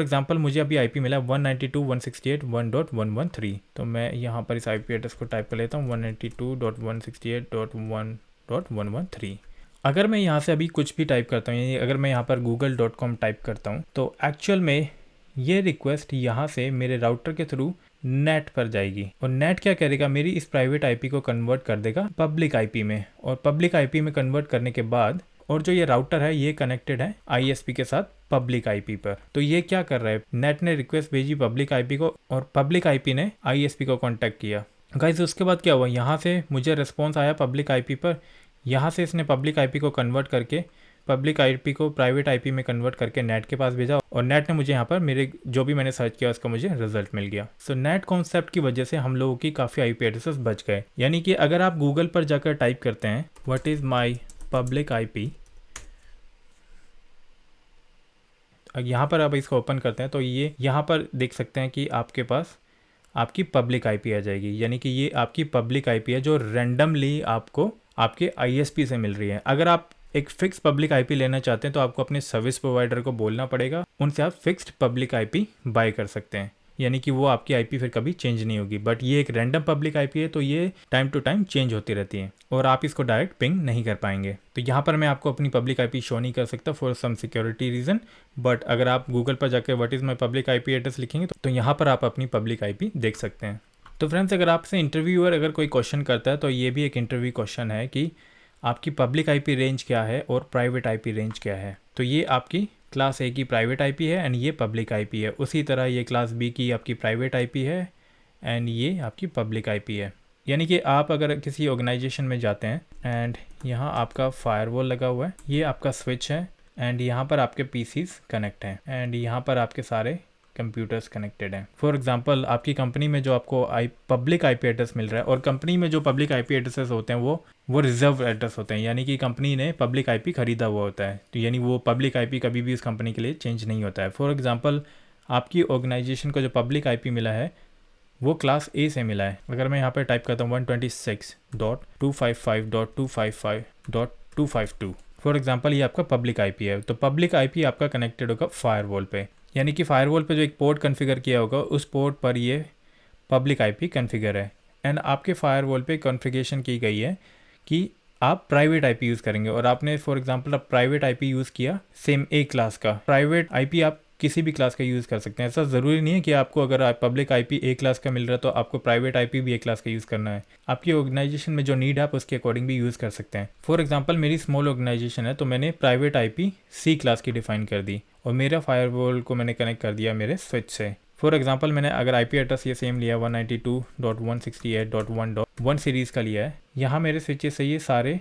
एग्जाम्पल मुझे अभी आईपी मिला 192.168.1.113, तो मैं यहाँ पर इस आईपी एड्रेस को टाइप कर लेता हूँ 192.168.1.113। अगर मैं यहाँ से अभी कुछ भी टाइप करता हूँ, यानी अगर मैं यहाँ पर google.com टाइप करता हूँ तो एक्चुअल में ये रिक्वेस्ट यहाँ से मेरे राउटर के थ्रू नेट पर जाएगी और नेट क्या करेगा, मेरी इस प्राइवेट आईपी को कन्वर्ट कर देगा पब्लिक आईपी में। और पब्लिक आईपी में कन्वर्ट करने के बाद, और जो ये राउटर है ये कनेक्टेड है आईएसपी के साथ पब्लिक आईपी पर। तो ये क्या कर रहा है, नेट ने रिक्वेस्ट भेजी पब्लिक आईपी को और पब्लिक आईपी ने आईएसपी को कांटेक्ट किया। गाइस उसके बाद क्या हुआ, यहाँ से मुझे रिस्पॉन्स आया पब्लिक आईपी पर। यहाँ से इसने पब्लिक आईपी को कन्वर्ट करके, पब्लिक आईपी को प्राइवेट आईपी में कन्वर्ट करके नेट के पास भेजा और नेट ने मुझे यहाँ पर मेरे जो भी मैंने सर्च किया उसका मुझे रिजल्ट मिल गया। सो नेट कॉन्सेप्ट की वजह से हम लोगों की काफ़ी आईपी एड्रेसेस बच गए। यानी कि अगर आप गूगल पर जाकर टाइप करते हैं what is my public IP, यहाँ पर आप इसको ओपन करते हैं तो ये यहाँ पर देख सकते हैं कि आपके पास आपकी पब्लिक आईपी आ जाएगी। यानी कि ये आपकी पब्लिक आईपी है जो रैंडमली आपको आपके आईएसपी से मिल रही है। अगर आप एक फिक्स पब्लिक आईपी लेना चाहते हैं तो आपको अपने सर्विस प्रोवाइडर को बोलना पड़ेगा, उनसे आप फिक्स्ड पब्लिक आईपी बाय कर सकते हैं। यानी कि वो आपकी आईपी फिर कभी चेंज नहीं होगी। बट ये एक रैंडम पब्लिक आईपी है तो ये टाइम टू टाइम चेंज होती रहती है और आप इसको डायरेक्ट पिंग नहीं कर पाएंगे। तो यहाँ पर मैं आपको अपनी पब्लिक आईपी शो नहीं कर सकता for some security reason. But अगर आप गूगल पर जाकर what is my public IP address लिखेंगे तो यहाँ पर आप अपनी पब्लिक आईपी देख सकते हैं। तो फ्रेंड्स, अगर आपसे इंटरव्यूअर अगर कोई क्वेश्चन करता है तो ये भी एक इंटरव्यू क्वेश्चन है कि आपकी पब्लिक आईपी रेंज क्या है और प्राइवेट आईपी रेंज क्या है। तो ये आपकी क्लास ए की प्राइवेट आईपी है एंड ये पब्लिक आईपी है। उसी तरह ये क्लास बी की आपकी प्राइवेट आईपी है एंड ये आपकी पब्लिक आईपी है। यानी कि आप अगर किसी ऑर्गेनाइजेशन में जाते हैं एंड यहाँ आपका फायरवॉल लगा हुआ है, ये आपका स्विच है एंड यहाँ पर आपके पीसीज कनेक्ट हैं एंड यहाँ पर आपके सारे कंप्यूटर्स कनेक्टेड हैं। फॉर एग्जांपल आपकी कंपनी में जो आपको पब्लिक आईपी एड्रेस मिल रहा है, और कंपनी में जो पब्लिक आईपी एड्रेसेस होते हैं वो रिजर्व एड्रेस होते हैं, यानी कि कंपनी ने पब्लिक आईपी खरीदा हुआ होता है। तो यानी वो पब्लिक आईपी कभी भी उस कंपनी के लिए चेंज नहीं होता है। फॉर एग्जांपल आपकी ऑर्गेनाइजेशन को जो पब्लिक आईपी मिला है वो क्लास ए से मिला है। अगर मैं यहाँ पर टाइप करता हूँ 126.255.255.252 फॉर एग्जांपल, ये आपका पब्लिक आईपी है। तो पब्लिक आईपी आपका कनेक्टेड होगा फायरवॉल पे, यानी कि फायरवॉल पे जो एक पोर्ट कॉन्फ़िगर किया होगा उस पोर्ट पर ये पब्लिक आईपी कॉन्फ़िगर है। एंड आपके फायरवॉल पे कॉन्फ़िगरेशन की गई है कि आप प्राइवेट आईपी यूज़ करेंगे और आपने फॉर एग्जांपल अब प्राइवेट आईपी यूज़ किया सेम ए क्लास का। प्राइवेट आईपी आप किसी भी क्लास का यूज़ कर सकते हैं। ऐसा ज़रूरी नहीं है कि आपको अगर पब्लिक आईपी ए क्लास का मिल रहा है तो आपको प्राइवेट आईपी भी ए क्लास का यूज़ करना है। आपकी ऑर्गेनाइजेशन में जो नीड है आप उसके अकॉर्डिंग भी यूज़ कर सकते हैं। फॉर एग्जांपल मेरी स्मॉल ऑर्गेनाइजेशन है तो मैंने प्राइवेट आईपी सी क्लास की डिफाइन कर दी और मेरा फायरवॉल को मैंने कनेक्ट कर दिया मेरे स्विच से। फॉर एग्जांपल मैंने अगर आईपी एड्रेस ये सेम लिया 192.168.1.1 सीरीज़ का लिया है, यहाँ मेरे स्विचेस से ये सारे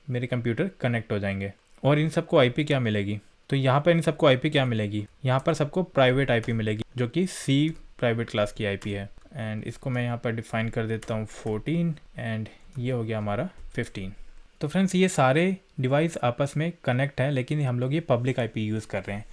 मेरे कंप्यूटर कनेक्ट हो जाएंगे। और इन सबको आईपी क्या मिलेगी, तो यहाँ पर इन सबको आईपी क्या मिलेगी, यहाँ पर सबको प्राइवेट आईपी मिलेगी जो कि सी प्राइवेट क्लास की आईपी है। एंड इसको मैं यहाँ पर डिफाइन कर देता हूँ 14 एंड ये हो गया हमारा 15। तो फ्रेंड्स ये सारे डिवाइस आपस में कनेक्ट हैं, लेकिन हम लोग ये पब्लिक आईपी यूज़ कर रहे हैं।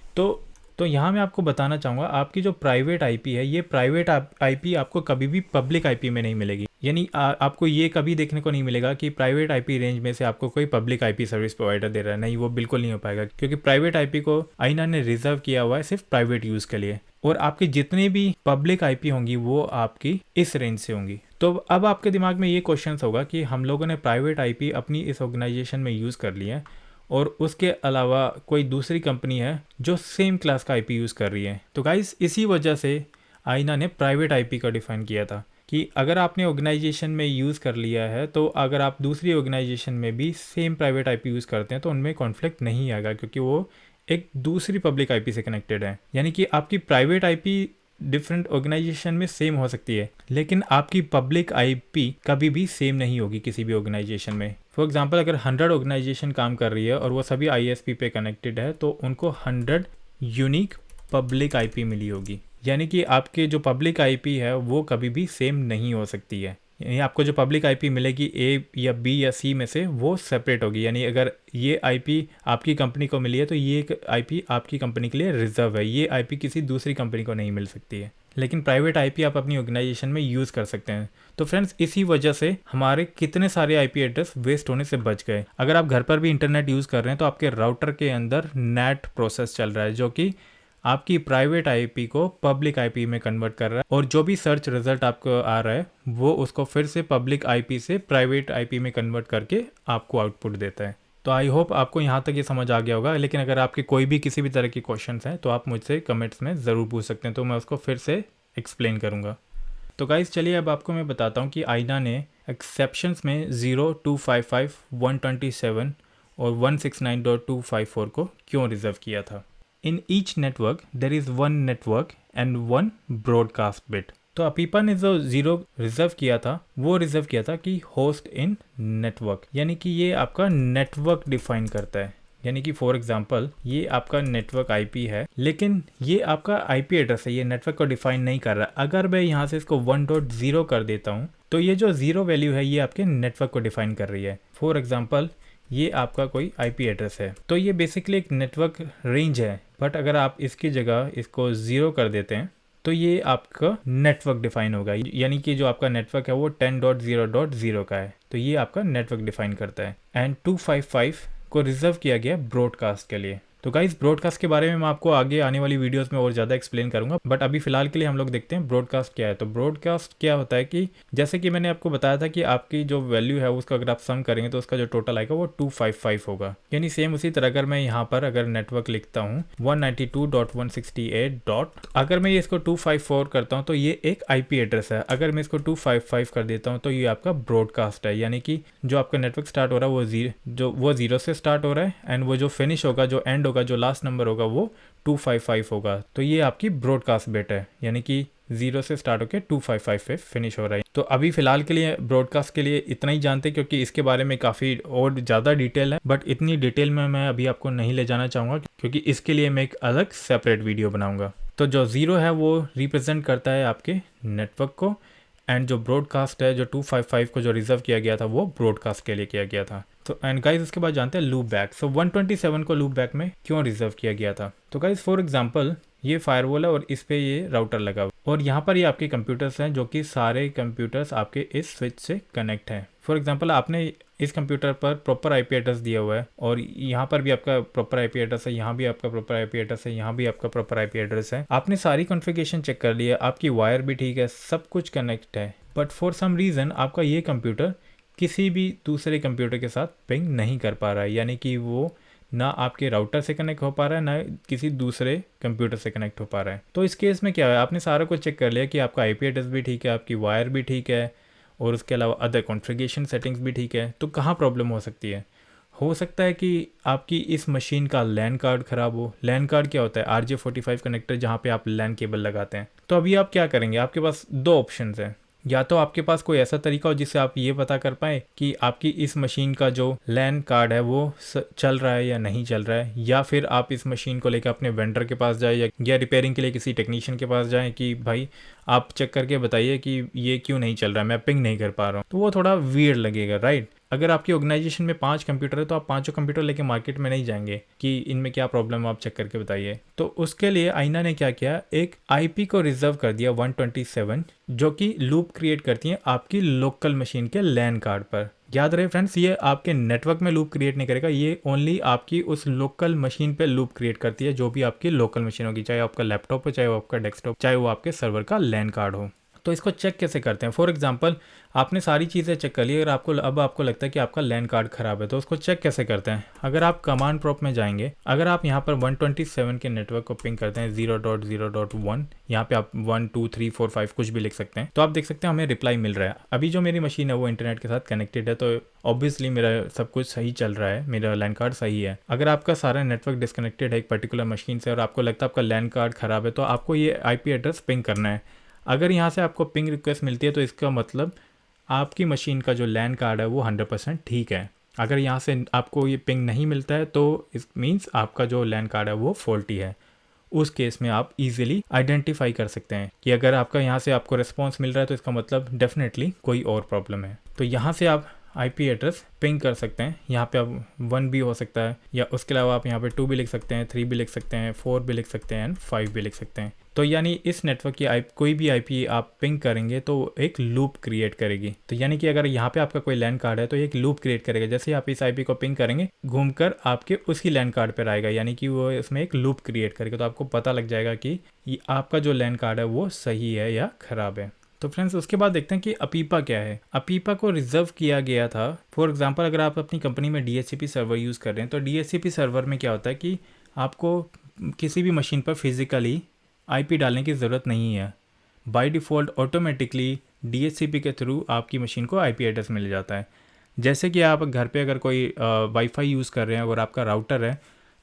तो यहाँ मैं आपको बताना चाहूँगा, आपकी जो प्राइवेट आईपी है, ये प्राइवेट आईपी आपको कभी भी पब्लिक आईपी में नहीं मिलेगी। यानी आपको ये कभी देखने को नहीं मिलेगा कि प्राइवेट आईपी रेंज में से आपको कोई पब्लिक आईपी सर्विस प्रोवाइडर दे रहा है। नहीं, वो बिल्कुल नहीं हो पाएगा, क्योंकि प्राइवेट आईपी को आईना ने रिजर्व किया हुआ है सिर्फ प्राइवेट यूज़ के लिए। और आपकी जितनी भी पब्लिक आईपी होंगी वो आपकी इस रेंज से होंगी। तो अब आपके दिमाग में ये क्वेश्चन होगा कि हम लोगों ने प्राइवेट आईपी अपनी इस ऑर्गेनाइजेशन में यूज़ कर लिया है, और उसके अलावा कोई दूसरी कंपनी है जो सेम क्लास का आईपी यूज़ कर रही है। तो गाइस इसी वजह से आईना ने प्राइवेट आईपी का डिफाइन किया था कि अगर आपने ऑर्गेनाइजेशन में यूज़ कर लिया है, तो अगर आप दूसरी ऑर्गेनाइजेशन में भी सेम प्राइवेट आईपी यूज़ करते हैं तो उनमें कॉन्फ्लिक्ट नहीं आएगा, क्योंकि वो एक दूसरी पब्लिक आईपी से कनेक्टेड है। यानी कि आपकी प्राइवेट आईपी डिफरेंट ऑर्गेनाइजेशन में सेम हो सकती है, लेकिन आपकी पब्लिक आईपी कभी भी सेम नहीं होगी किसी भी ऑर्गेनाइजेशन में। फॉर एग्जांपल, अगर 100 ऑर्गेनाइजेशन काम कर रही है और वो सभी आईएसपी पे कनेक्टेड है, तो उनको 100 यूनिक पब्लिक आईपी मिली होगी। यानी कि आपके जो पब्लिक आईपी है वो कभी भी सेम नहीं हो सकती है। यानी आपको जो पब्लिक आईपी मिलेगी ए या बी या सी में से, वो सेपरेट होगी। यानी अगर ये आईपी आपकी कंपनी को मिली है तो ये आईपी आपकी कंपनी के लिए रिजर्व है, ये आईपी किसी दूसरी कंपनी को नहीं मिल सकती है। लेकिन प्राइवेट आईपी आप अपनी ऑर्गेनाइजेशन में यूज़ कर सकते हैं। तो फ्रेंड्स इसी वजह से हमारे कितने सारे आईपी एड्रेस वेस्ट होने से बच गए। अगर आप घर पर भी इंटरनेट यूज़ कर रहे हैं तो आपके राउटर के अंदर नेट प्रोसेस चल रहा है, जो कि आपकी प्राइवेट आईपी को पब्लिक आईपी में कन्वर्ट कर रहा है, और जो भी सर्च रिजल्ट आपको आ रहा है वो उसको फिर से पब्लिक आईपी से प्राइवेट आईपी में कन्वर्ट करके आपको आउटपुट देता है। तो आई होप आपको यहाँ तक ये समझ आ गया होगा। लेकिन अगर आपके कोई भी किसी भी तरह के क्वेश्चंस हैं तो आप मुझसे कमेंट्स में ज़रूर पूछ सकते हैं, तो मैं उसको फिर से एक्सप्लेन करूँगा। तो गाइस चलिए अब आपको मैं बताता हूँ कि आईना ने एक्सेप्शंस में 0, 255, 127 और 169.254 को क्यों रिजर्व किया था। In each network there is one network and one broadcast bit। तो अपीपा ने जो 0 रिजर्व किया था वो रिजर्व किया था कि होस्ट इन नेटवर्क, यानी कि ये आपका नेटवर्क डिफाइन करता है। यानी कि फॉर एग्जांपल ये आपका नेटवर्क आईपी है, लेकिन ये आपका आईपी एड्रेस है, ये नेटवर्क को डिफाइन नहीं कर रहा। अगर मैं यहाँ से इसको 1.0 कर देता हूँ तो ये जो 0 वैल्यू है ये आपके नेटवर्क को डिफाइन कर रही है। फॉर एग्जांपल ये आपका कोई आईपी एड्रेस है, तो ये बेसिकली एक नेटवर्क रेंज है, बट अगर आप इसकी जगह इसको 0 कर देते हैं तो ये आपका नेटवर्क डिफाइन होगा। यानी कि जो आपका नेटवर्क है वो 10.0.0 का है, तो ये आपका नेटवर्क डिफाइन करता है। एंड 255 को रिजर्व किया गया ब्रॉडकास्ट के लिए। तो गाइस ब्रॉडकास्ट के बारे में मैं आपको आगे आने वाली वीडियोस में और ज़्यादा एक्सप्लेन करूंगा, बट अभी फिलहाल के लिए हम लोग देखते हैं ब्रॉडकास्ट क्या है। तो ब्रॉडकास्ट क्या होता है कि जैसे कि मैंने आपको बताया था कि आपकी जो वैल्यू है उसका अगर आप सम करेंगे तो उसका जो टोटल आएगा वो 255 होगा। यानी सेम उसी तरह अगर मैं यहाँ पर अगर नेटवर्क लिखता हूँ 192.168. अगर मैं ये इसको 254 करता हूँ तो ये एक आईपी एड्रेस है। अगर मैं इसको 255 कर देता हूँ तो ये आपका ब्रॉडकास्ट है। यानी कि जो आपका नेटवर्क स्टार्ट हो रहा है वो 0 से स्टार्ट हो रहा है, एंड वो जो फिनिश होगा, जो एंड होगा, जो लास्ट नंबर होगा वो 255 होगा। तो ये आपकी ब्रॉडकास्ट बिट है, यानी कि 0 से स्टार्ट होकर 255 पे फिनिश हो रहा है। तो अभी फिलहाल के लिए ब्रॉडकास्ट के लिए इतना ही जानते हैं, क्योंकि इसके बारे में काफ़ी और ज़्यादा डिटेल है, बट इतनी डिटेल में मैं अभी आपको नहीं ले जाना चाहूँगा, क्योंकि इसके लिए मैं एक अलग सेपरेट वीडियो बनाऊँगा। तो जो 0 है वो रिप्रेजेंट करता है आपके नेटवर्क को, एंड जो ब्रॉडकास्ट है, जो 255 को जो रिजर्व किया गया था वो ब्रॉडकास्ट के लिए किया गया था। तो एंड गाइस उसके बाद जानते हैं लूप बैक। सो 127 को लूप बैक में क्यों रिजर्व किया गया था। तो गाइस फॉर एग्जांपल ये फायरवॉल है और इस पे ये राउटर लगा हुआ, और यहाँ पर ये आपके कंप्यूटर्स हैं, जो कि सारे कंप्यूटर्स आपके इस स्विच से कनेक्ट हैं। फॉर एग्जांपल आपने इस कंप्यूटर पर प्रॉपर आईपी एड्रेस दिया हुआ है, और यहाँ पर भी आपका प्रॉपर आईपी एड्रेस है, यहाँ भी आपका प्रॉपर आईपी एड्रेस है, यहाँ भी आपका प्रॉपर आईपी एड्रेस है। आपने सारी कॉन्फ़िगरेशन चेक कर ली है, आपकी वायर भी ठीक है, सब कुछ कनेक्ट है, बट फॉर सम रीज़न आपका ये कंप्यूटर किसी भी दूसरे कंप्यूटर के साथ पिंग नहीं कर पा रहा है। यानी कि वो ना आपके राउटर से कनेक्ट हो पा रहा है, ना किसी दूसरे कंप्यूटर से कनेक्ट हो पा रहा है। तो इस केस में क्या है, आपने सारा कुछ चेक कर लिया कि आपका आईपी एड्रेस भी ठीक है, आपकी वायर भी ठीक है, और उसके अलावा अदर कॉन्फ़िगरेशन सेटिंग्स भी ठीक है। तो कहाँ प्रॉब्लम हो सकती है? हो सकता है कि आपकी इस मशीन का लैन कार्ड ख़राब हो। लैन कार्ड क्या होता है? RJ45 कनेक्टर, जहाँ पे आप लैन केबल लगाते हैं। तो अभी आप क्या करेंगे, आपके पास दो ऑप्शंस हैं। या तो आपके पास कोई ऐसा तरीका हो जिससे आप ये पता कर पाएँ कि आपकी इस मशीन का जो लैन कार्ड है वो चल रहा है या नहीं चल रहा है, या फिर आप इस मशीन को लेकर अपने वेंडर के पास जाए या रिपेयरिंग के लिए किसी टेक्नीशियन के पास जाएं कि भाई आप चेक करके बताइए कि ये क्यों नहीं चल रहा है, मैं पिंग नहीं कर पा रहा हूँ, तो वो थोड़ा वियर्ड लगेगा, राइट। अगर आपकी ऑर्गेनाइजेशन में 5 कंप्यूटर है तो आप 5 कंप्यूटर लेके मार्केट में नहीं जाएंगे कि इनमें क्या प्रॉब्लम है, आप चेक करके बताइए। तो उसके लिए आईना ने क्या किया, एक आईपी को रिजर्व कर दिया 127, जो कि लूप क्रिएट करती है आपकी लोकल मशीन के लैन कार्ड पर। याद रहे फ्रेंड्स, ये आपके नेटवर्क में लूप क्रिएट नहीं करेगा, ये ओनली आपकी उस लोकल मशीन पे लूप क्रिएट करती है, जो भी आपकी लोकल मशीन होगी, चाहे आपका लैपटॉप हो, चाहे वो आपका डेस्कटॉप, चाहे वो आपके सर्वर का लैन कार्ड हो। तो इसको चेक कैसे करते हैं? फॉर एग्जांपल आपने सारी चीज़ें चेक कर ली, अगर आपको लगता है कि आपका लैन कार्ड खराब है, तो उसको चेक कैसे करते हैं? अगर आप कमांड प्रॉम्प्ट में जाएंगे, अगर आप यहाँ पर 127 के नेटवर्क को पिंग करते हैं 0.0.1, यहाँ पे आप 1 2 3 4 5 कुछ भी लिख सकते हैं, तो आप देख सकते हैं हमें रिप्लाई मिल रहा है। अभी जो मेरी मशीन है वो इंटरनेट के साथ कनेक्टेड है, तो ऑब्वियसली मेरा सब कुछ सही चल रहा है, मेरा लैन कार्ड सही है। अगर आपका सारा नेटवर्क डिस्कनेक्टेड है एक पर्टिकुलर मशीन से और आपको लगता है आपका लैन कार्ड खराब है, तो आपको ये आईपी एड्रेस पिंग करना है। अगर यहाँ से आपको पिंग रिक्वेस्ट मिलती है तो इसका मतलब आपकी मशीन का जो लैन कार्ड है वो 100% ठीक है। अगर यहाँ से आपको ये पिंग नहीं मिलता है तो इस मीन्स आपका जो लैन कार्ड है वो फॉल्टी है। उस केस में आप इजीली आइडेंटिफाई कर सकते हैं कि अगर आपका यहाँ से आपको रिस्पॉन्स मिल रहा है तो इसका मतलब डेफिनेटली कोई और प्रॉब्लम है। तो यहाँ से आप आईपी एड्रेस पिंग कर सकते हैं। यहाँ पे आप 1 भी हो सकता है, या उसके अलावा आप यहाँ पे 2 भी लिख सकते हैं, 3 भी लिख सकते हैं, 4 भी लिख सकते हैं एंड 5 भी लिख सकते हैं। तो यानी इस नेटवर्क की कोई भी आईपी आप पिंग करेंगे तो एक लूप क्रिएट करेगी। तो यानी कि अगर यहाँ पे आपका कोई लैन कार्ड है तो एक लूप क्रिएट करेगा, जैसे आप इस आईपी को पिंग करेंगे घूमकर आपके उसी लैन कार्ड पर आएगा, यानी कि वो इसमें एक लूप क्रिएट करेगा। तो आपको पता लग जाएगा कि आपका जो लैन कार्ड है वो सही है या खराब है। तो फ्रेंड्स उसके बाद देखते हैं कि अपीपा क्या है। अपीपा को रिजर्व किया गया था, फॉर एग्जांपल अगर आप अपनी कंपनी में डीएचसीपी सर्वर यूज़ कर रहे हैं, तो डीएचसीपी सर्वर में क्या होता है कि आपको किसी भी मशीन पर फिजिकली आईपी डालने की ज़रूरत नहीं है। बाय डिफ़ॉल्ट ऑटोमेटिकली डीएचसीपी के थ्रू आपकी मशीन को आईपी एड्रेस मिल जाता है। जैसे कि आप घर पे अगर कोई वाईफाई यूज़ कर रहे हैं और आपका राउटर है,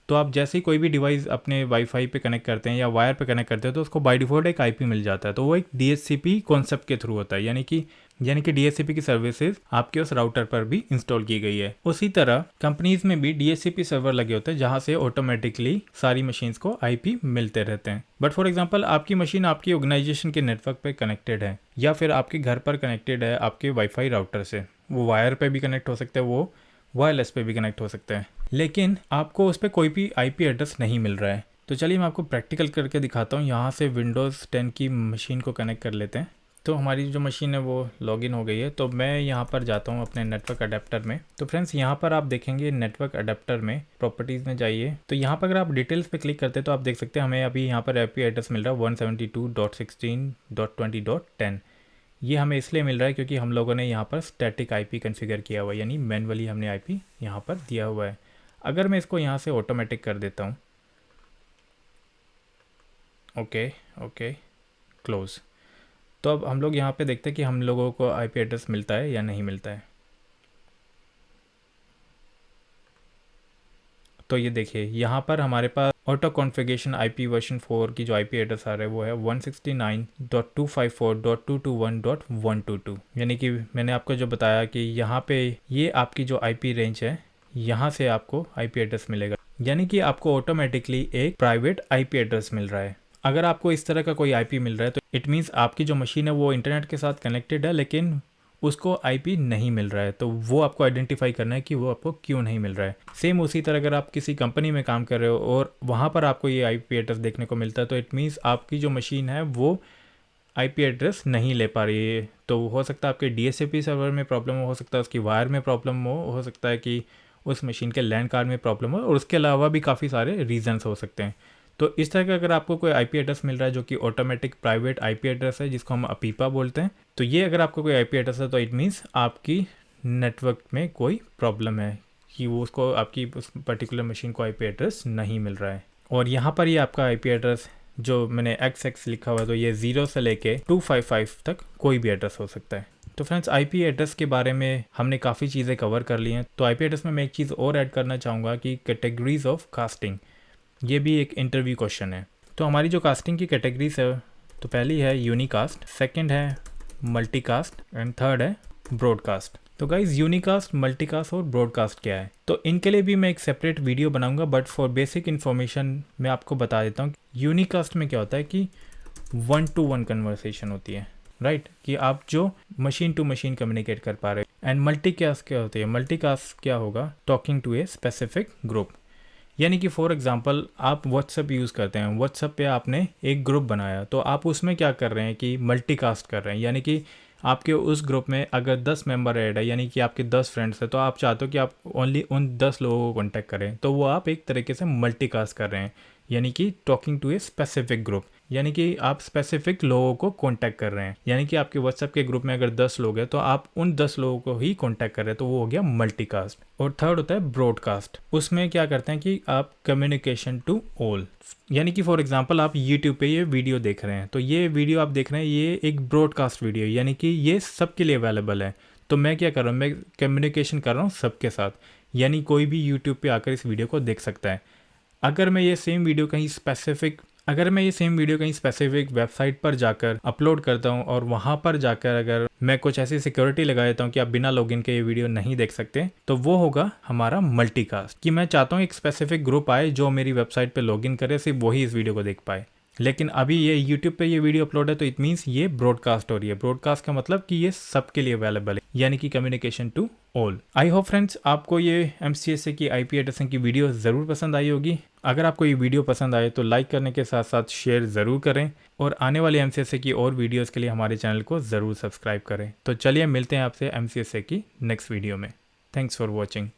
तो आप जैसे ही कोई भी डिवाइस अपने वाईफाई पे कनेक्ट करते हैं या वायर पे कनेक्ट करते हैं तो उसको बाय डिफ़ॉल्ट एक आईपी मिल जाता है। तो वो एक डीएचसीपी कॉन्सेप्ट के थ्रू होता है, यानी कि डीएचसीपी की सर्विसेज आपके उस राउटर पर भी इंस्टॉल की गई है। उसी तरह कंपनीज में भी डीएचसीपी सर्वर लगे होते हैं जहां से ऑटोमेटिकली सारी मशीन्स को आईपी मिलते रहते हैं। बट फॉर एग्जांपल आपकी मशीन आपकी ऑर्गेनाइजेशन के नेटवर्क पे कनेक्टेड है या फिर आपके घर पर कनेक्टेड है आपके वाईफाई राउटर से, वो वायर पे भी कनेक्ट हो सकते हैं, वो वायरलेस पे भी कनेक्ट हो सकते हैं, लेकिन आपको उस पर कोई भी आईपी एड्रेस नहीं मिल रहा है। तो चलिए मैं आपको प्रैक्टिकल करके दिखाता हूँ। यहाँ से विंडोज़ 10 की मशीन को कनेक्ट कर लेते हैं। तो हमारी जो मशीन है वो लॉगिन हो गई है। तो मैं यहाँ पर जाता हूँ अपने नेटवर्क अडेप्टर में। तो फ्रेंड्स यहाँ पर आप देखेंगे नेटवर्क अडेप्टर में प्रॉपर्टीज़ में जाइए, तो यहाँ पर अगर आप डिटेल्स पे क्लिक करते हैं तो आप देख सकते हैं हमें अभी यहाँ पर आईपी एड्रेस मिल रहा है 172.16.20.10। ये हमें इसलिए मिल रहा है क्योंकि हम लोगों ने यहाँ पर स्टैटिक आईपी कॉन्फ़िगर किया हुआ है, यानी मैनुअली हमने आईपी यहाँ पर दिया हुआ है। अगर मैं इसको यहाँ से ऑटोमेटिक कर देता हूँ, ओके क्लोज, तो अब हम लोग यहाँ पे देखते हैं कि हम लोगों को आईपी एड्रेस मिलता है या नहीं मिलता है। तो ये देखिए यहाँ पर हमारे पास ऑटो कॉन्फ़िगरेशन आईपी वर्जन 4 की जो आईपी एड्रेस आ रहा है वो है 169.254.221.122, यानी कि मैंने आपको जो बताया कि यहाँ पे ये आपकी जो आईपी रेंज है, यहाँ से आपको आईपी एड्रेस मिलेगा, यानी कि आपको ऑटोमेटिकली एक प्राइवेट आईपी एड्रेस मिल रहा है। अगर आपको इस तरह का कोई आईपी मिल रहा है तो इट मीन्स आपकी जो मशीन है वो इंटरनेट के साथ कनेक्टेड है लेकिन उसको आईपी नहीं मिल रहा है। तो वो आपको आइडेंटिफाई करना है कि वो आपको क्यों नहीं मिल रहा है। सेम उसी तरह अगर आप किसी कंपनी में काम कर रहे हो और वहाँ पर आपको ये आईपी एड्रेस देखने को मिलता है तो इट मीन्स आपकी जो मशीन है वो आईपी एड्रेस नहीं ले पा रही है। तो हो सकता है आपके डीएचसीपी सर्वर में प्रॉब्लम हो सकता है उसकी वायर में प्रॉब्लम हो सकता है कि उस मशीन के लैन कार्ड में प्रॉब्लम हो, और उसके अलावा भी काफ़ी सारे रीजंस हो सकते हैं। तो इस तरह का अगर आपको कोई आईपी एड्रेस मिल रहा है जो कि ऑटोमेटिक प्राइवेट आईपी एड्रेस है जिसको हम अपीपा बोलते हैं, तो ये अगर आपको कोई आईपी एड्रेस है तो इट मीन्स आपकी नेटवर्क में कोई प्रॉब्लम है कि वो उसको आपकी उस पर्टिकुलर मशीन को आईपी एड्रेस नहीं मिल रहा है। और यहाँ पर ये आपका आईपी एड्रेस जो मैंने XX लिखा हुआ है, तो ये 0 से लेके 255 तक कोई भी एड्रेस हो सकता है। तो फ्रेंड्स आईपी एड्रेस के बारे में हमने काफ़ी चीज़ें कवर कर ली हैं। तो आईपी एड्रेस में मैं एक चीज़ और ऐड करना चाहूँगा कि कैटेगरीज ऑफ कास्टिंग, ये भी एक इंटरव्यू क्वेश्चन है। तो हमारी जो कास्टिंग की कैटेगरीज है, तो पहली है यूनिकास्ट, सेकंड है मल्टीकास्ट एंड थर्ड है ब्रॉडकास्ट। तो गाइज यूनिकास्ट, मल्टीकास्ट और ब्रॉडकास्ट क्या है, तो इनके लिए भी मैं एक सेपरेट वीडियो बनाऊंगा, बट फॉर बेसिक इन्फॉर्मेशन मैं आपको बता देता हूँ। यूनिकास्ट में क्या होता है कि वन टू वन कन्वर्सेशन होती है, राइट कि आप जो मशीन टू मशीन कम्युनिकेट कर पा रहे हैं। एंड मल्टीकास्ट क्या होती है? मल्टीकास्ट क्या होगा? Talking to a specific group. यानी कि फॉर एग्जांपल आप व्हाट्सएप यूज़ करते हैं, व्हाट्सएप पे आपने एक ग्रुप बनाया, तो आप उसमें क्या कर रहे हैं कि मल्टीकास्ट कर रहे हैं। यानी कि आपके उस ग्रुप में अगर 10 मेंबर ऐड है, यानी कि आपके 10 फ्रेंड्स हैं, तो आप चाहते हो कि आप ओनली उन 10 लोगों को कॉन्टैक्ट करें, तो वो आप एक तरीके से मल्टीकास्ट कर रहे हैं, यानी कि talking to a specific group. यानी कि आप स्पेसिफिक लोगों को कांटेक्ट कर रहे हैं। यानी कि आपके व्हाट्सएप के ग्रुप में अगर 10 लोग हैं तो आप उन 10 लोगों को ही कांटेक्ट कर रहे हैं, तो वो हो गया मल्टीकास्ट। और थर्ड होता है ब्रॉडकास्ट। उसमें क्या करते हैं कि आप कम्युनिकेशन टू ऑल, यानी कि फॉर एग्जांपल आप यूट्यूब पे ये वीडियो देख रहे हैं, तो ये वीडियो आप देख रहे हैं, ये एक ब्रॉडकास्ट वीडियो है, यानी कि ये सबके लिए अवेलेबल है। तो मैं क्या कर रहा हूँ, मैं कम्युनिकेशन कर रहा हूँ सबके साथ, यानी कोई भी यूट्यूब पे आकर इस वीडियो को देख सकता है। अगर मैं ये सेम वीडियो कहीं स्पेसिफिक वेबसाइट पर जाकर अपलोड करता हूँ और वहाँ पर जाकर अगर मैं कुछ ऐसी सिक्योरिटी लगा देता हूँ कि आप बिना लॉगिन के ये वीडियो नहीं देख सकते, तो वो होगा हमारा मल्टीकास्ट। कि मैं चाहता हूँ एक स्पेसिफिक ग्रुप आए जो मेरी वेबसाइट पे लॉगिन करे, सिर्फ वही इस वीडियो को देख पाए। लेकिन अभी ये यूट्यूब पे ये वीडियो अपलोड है, तो इट मीन्स ये ब्रॉडकास्ट हो रही है। ब्रॉडकास्ट का मतलब कि ये सबके लिए अवेलेबल है, यानी कि communication to all. I hope friends आपको ये MCSA की IP एड्रेसिंग की वीडियो ज़रूर पसंद आई होगी। अगर आपको ये वीडियो पसंद आए तो लाइक करने के साथ साथ शेयर ज़रूर करें, और आने वाले MCSA की और वीडियोस के लिए हमारे चैनल को ज़रूर सब्सक्राइब करें। तो चलिए मिलते हैं आपसे MCSA की नेक्स्ट वीडियो में। Thanks for watching.